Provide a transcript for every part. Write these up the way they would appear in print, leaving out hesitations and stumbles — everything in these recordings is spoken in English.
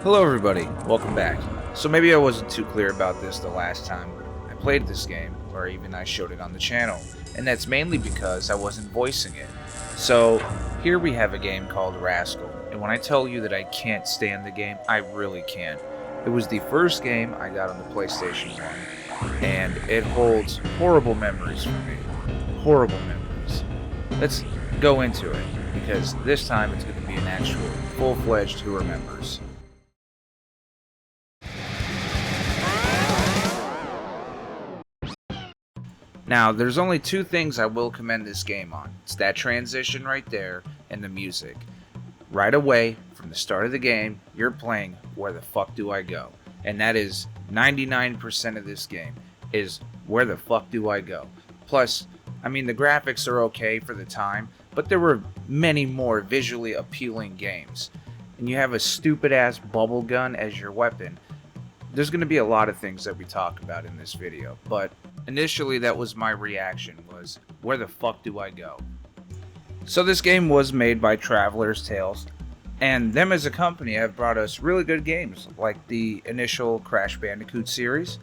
Hello everybody, welcome back. So maybe I wasn't too clear about this the last time I played this game, or even I showed it on the channel, and that's mainly because I wasn't voicing it. So here we have a game called Rascal, and when I tell you that I can't stand the game, I really can't. It was the first game I got on the PlayStation 1, and it holds horrible memories for me. Horrible memories. Let's go into it, because this time it's going to be an actual full-fledged Who Remembers. Now, there's only two things I will commend this game on. It's that transition right there and the music. Right away, from the start of the game, you're playing Where the Fuck Do I Go? And that is 99% of this game, is Where the Fuck Do I Go? Plus, I mean, the graphics are okay for the time, but there were many more visually appealing games. And you have a stupid-ass bubble gun as your weapon. There's going to be a lot of things that we talk about in this video, but initially that was my reaction, was where the fuck do I go? So this game was made by Traveler's Tales, and them as a company have brought us really good games, like the initial Crash Bandicoot series,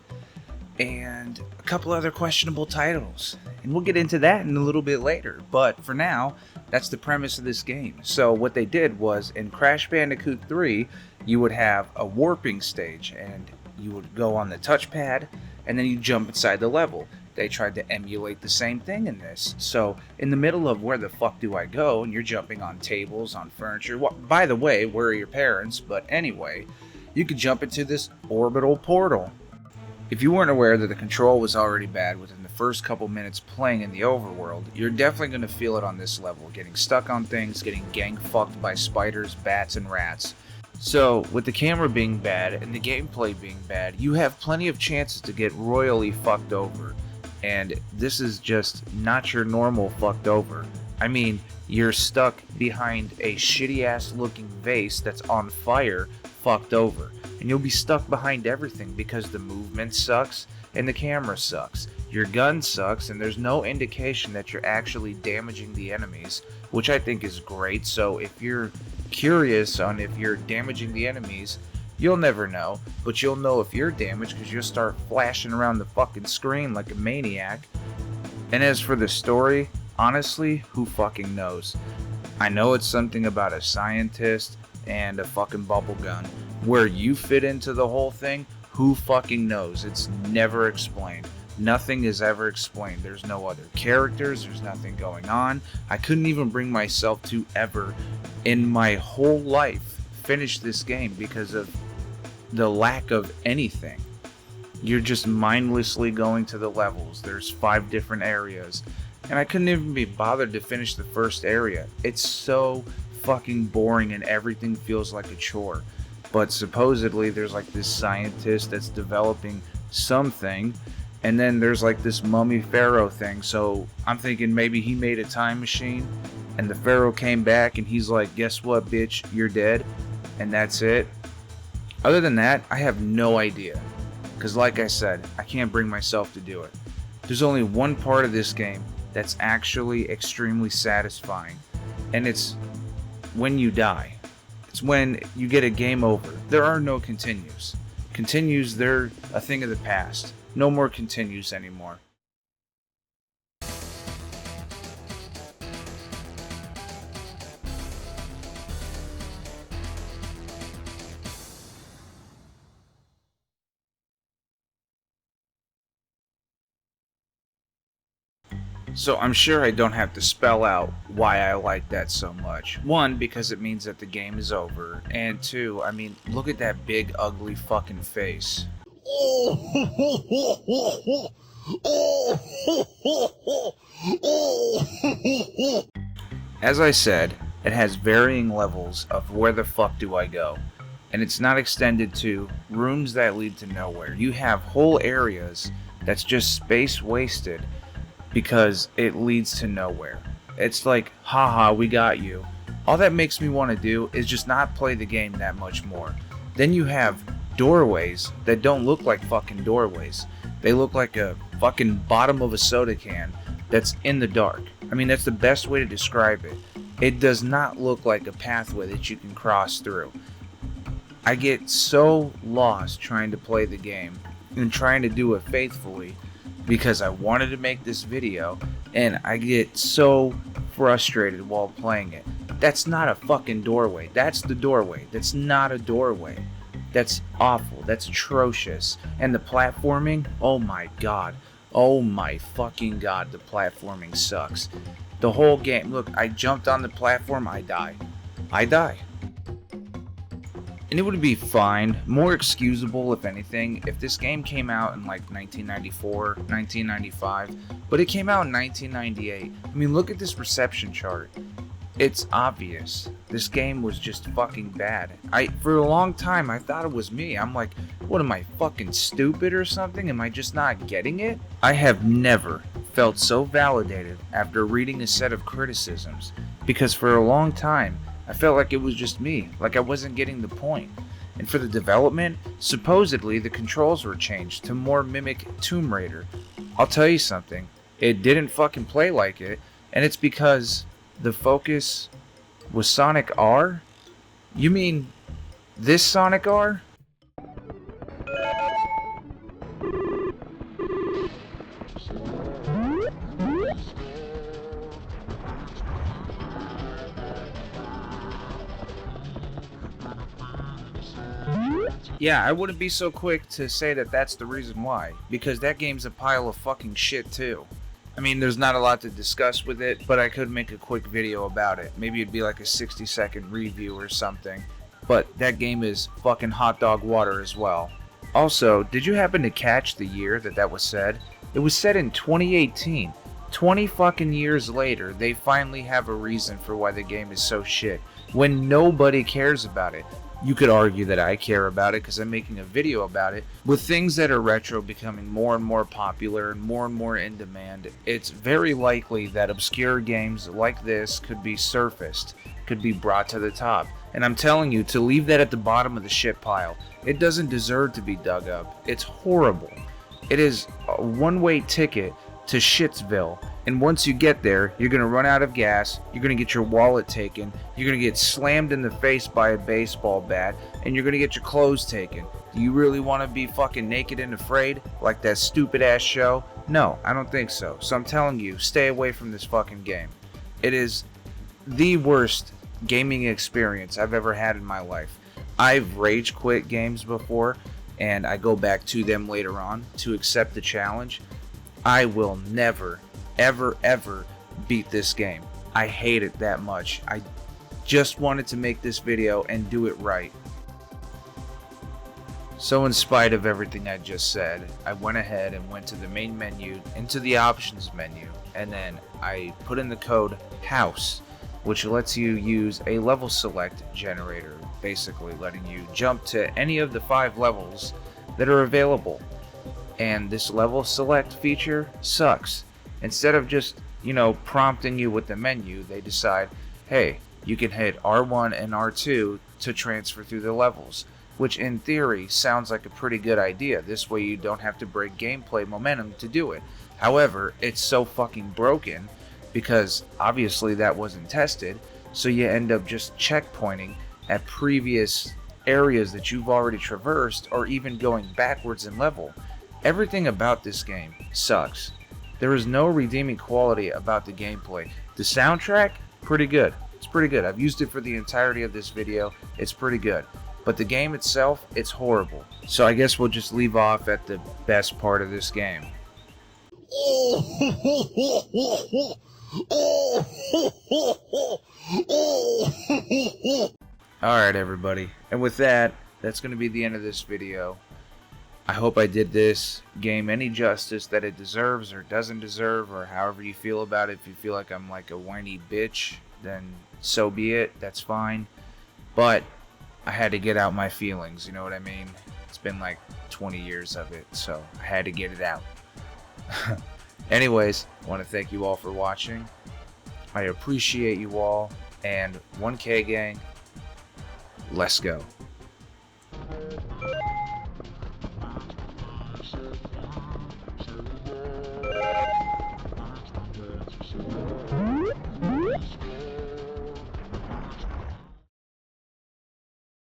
and a couple other questionable titles. And we'll get into that in a little bit later, but for now, that's the premise of this game. So what they did was, in Crash Bandicoot 3, you would have a warping stage, and you would go on the touchpad, and then you jump inside the level. They tried to emulate the same thing in this. So, in the middle of Where the Fuck Do I Go, and you're jumping on tables, on furniture. Well, by the way, where are your parents? But anyway, you could jump into this orbital portal. If you weren't aware that the control was already bad within the first couple minutes playing in the overworld, you're definitely going to feel it on this level, getting stuck on things, getting gang fucked by spiders, bats, and rats. So, with the camera being bad and the gameplay being bad, you have plenty of chances to get royally fucked over. And this is just not your normal fucked over. I mean, you're stuck behind a shitty ass looking vase that's on fire, fucked over. And you'll be stuck behind everything because the movement sucks and the camera sucks. Your gun sucks and there's no indication that you're actually damaging the enemies, which I think is great. So if you're curious on if you're damaging the enemies, you'll never know, but you'll know if you're damaged because you'll start flashing around the fucking screen like a maniac. And as for the story, honestly, who fucking knows? I know it's something about a scientist and a fucking bubble gun. Where you fit into the whole thing, who fucking knows? It's never explained. Nothing is ever explained. There's no other characters, there's nothing going on. I couldn't even bring myself to ever, in my whole life, finish this game because of the lack of anything. You're just mindlessly going to the levels. There's 5 different areas, and I couldn't even be bothered to finish the first area. It's so fucking boring and everything feels like a chore. But supposedly there's like this scientist that's developing something, and then there's like this mummy pharaoh thing. So I'm thinking maybe he made a time machine and the pharaoh came back and he's like, guess what, bitch, you're dead. And that's it. Other than that, I have no idea. Because like I said, I can't bring myself to do it. There's only one part of this game that's actually extremely satisfying. And it's when you die. It's when you get a game over. There are no continues. Continues, they're a thing of the past. No more continues anymore. So I'm sure I don't have to spell out why I like that so much. 1, because it means that the game is over. And 2, I mean, look at that big ugly fucking face. As I said, it has varying levels of where the fuck do I go. And it's not extended to rooms that lead to nowhere. You have whole areas that's just space wasted because it leads to nowhere. It's like, haha, we got you. All that makes me want to do is just not play the game that much more. Then you have doorways that don't look like fucking doorways. They look like a fucking bottom of a soda can that's in the dark. I mean, that's the best way to describe it. It does not look like a pathway that you can cross through. I get so lost trying to play the game and trying to do it faithfully because I wanted to make this video, and I get so frustrated while playing it. That's not a fucking doorway. That's the doorway. That's not a doorway. That's awful. That's atrocious. And the platforming, oh my god. Oh my fucking god, the platforming sucks. The whole game, look, I jumped on the platform, I die. I die. And it would be fine, more excusable if anything, if this game came out in like 1994, 1995, but it came out in 1998. I mean, look at this reception chart. It's obvious. This game was just fucking bad. For a long time, I thought it was me. I'm like, what am I, fucking stupid or something? Am I just not getting it? I have never felt so validated after reading a set of criticisms, because for a long time, I felt like it was just me, like I wasn't getting the point. And for the development, supposedly the controls were changed to more mimic Tomb Raider. I'll tell you something, it didn't fucking play like it, and it's because the focus was Sonic R? You mean this Sonic R? Yeah, I wouldn't be so quick to say that that's the reason why, because that game's a pile of fucking shit too. I mean, there's not a lot to discuss with it, but I could make a quick video about it. Maybe it'd be like a 60-second review or something. But that game is fucking hot dog water as well. Also, did you happen to catch the year that was said? It was said in 2018. 20 fucking years later, they finally have a reason for why the game is so shit, when nobody cares about it. You could argue that I care about it because I'm making a video about it. With things that are retro becoming more and more popular and more in demand, it's very likely that obscure games like this could be surfaced, could be brought to the top. And I'm telling you, to leave that at the bottom of the shit pile, it doesn't deserve to be dug up. It's horrible. It is a one-way ticket to Shitsville, and once you get there, you're gonna run out of gas, you're gonna get your wallet taken, you're gonna get slammed in the face by a baseball bat, and you're gonna get your clothes taken. Do you really want to be fucking naked and afraid like that stupid ass show? No, I don't think so. So I'm telling you, stay away from this fucking game. It is the worst gaming experience I've ever had in my life. I've rage quit games before, and I go back to them later on to accept the challenge. I will never, ever beat this game. I hate it that much. I just wanted to make this video and do it right. So in spite of everything I just said, I went ahead and went to the main menu, into the options menu, and then I put in the code HOUSE, which lets you use a level select generator, basically letting you jump to any of the 5 levels that are available. And this level select feature sucks. Instead of just, prompting you with the menu, they decide, hey, you can hit R1 and R2 to transfer through the levels, which in theory sounds like a pretty good idea. This way you don't have to break gameplay momentum to do it. However, it's so fucking broken because obviously that wasn't tested, so you end up just checkpointing at previous areas that you've already traversed, or even going backwards in level. Everything about this game sucks. There is no redeeming quality about the gameplay. The soundtrack, pretty good. It's pretty good. I've used it for the entirety of this video. It's pretty good. But the game itself, it's horrible. So I guess we'll just leave off at the best part of this game. Alright everybody, and with that, that's going to be the end of this video. I hope I did this game any justice that it deserves or doesn't deserve, or however you feel about it. If you feel like I'm like a whiny bitch, then so be it, that's fine. But I had to get out my feelings, you know what I mean? It's been like 20 years of it, so I had to get it out. Anyways, I want to thank you all for watching. I appreciate you all, and 1K gang, let's go.